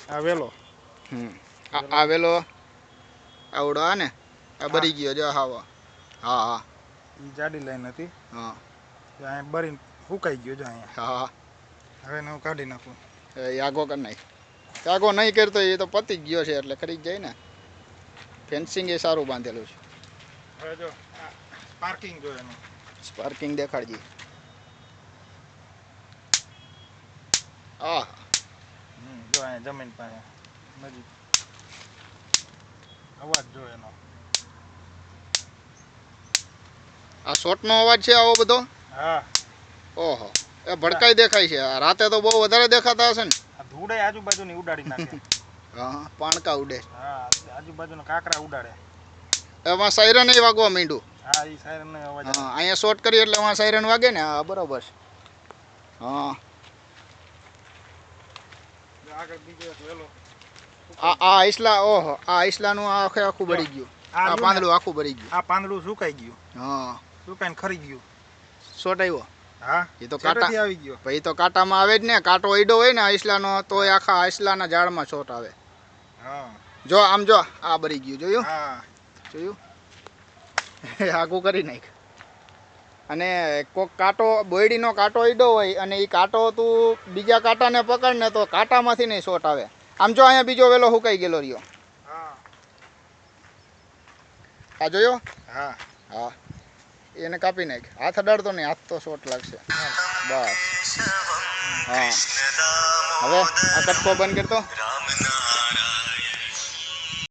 આવેલો આવેલો આવડો આ ને આ બરી ગયો જો હા હા ઈ જાડી લાઈન હતી હા અહીંયા બરીને ફૂંકાઈ ગયો જો અહીંયા હા હવે એને હું કાઢી નાખું યાગો કરી નાખ યાગો નહીં કરતો એ તો પતી જ ગયો છે એટલે ખરી જ જાય ને ફેન્સિંગ એ સારું બાંધેલું છે હવે જો સ્પાર્કિંગ જો એનું સ્પાર્કિંગ દેખાડજે આ જો અહીંયા જમીન પાસે નજીક અવાજ જો એનો આ શોટનો અવાજ છે આવો બધો હા ઓહો એ ભડકાઈ દેખાય છે રાતે તો બહુ વધારે દેખાતા હશે ને આ ધૂળે આજુબાજુની ઉડાડી નાખે હા પાણકા ઉડે હા આજુબાજુના કાંકરા ઉડાડે એમાં સાયરન એ વાગવા માંડ્યું હા એ સાયરન નો અવાજ હા અહીંયા શોર્ટ કરી એટલે એમાં સાયરન વાગે ને હા બરોબર છે હા આગળ બીજો એક વેલો આ આઈસલા ઓહો આ આઈસલાનું આખું બળી ગયું આ પાંદડું આખું બળી ગયું આ પાંદડું સુકાઈ ગયું હા સુકાઈને ખરી ગયું શોટ આવ્યો હા એ તો કાંટા આવી ગયો ભાઈ તો કાંટામાં આવે જ ને કાંટો અડ્યો હોય ને આઈસલાનો તો આખા આઈસલાના ઝાડમાં શોટ આવે હા જો આમ જો આ બળી ગયું જોયું હા જોયું આગું કરી નાખ અને કોક કાંટો બોયડીનો કાંટો અડ્યો હોય અને એ કાંટો તું બીજા કાંટાને પકડ ને તો કાંટામાંથી નહીં શોટ આવે આમ જો અહીંયા બીજો વેલો હુકાઈ ગયેલો રહ્યો હા આ જોયો હા હા એને કાપી નાખ હાથ અડાડતો નહીં હાથ તો શોટ લાગશે બસ હા હવે આ કટકો બંધ કરતો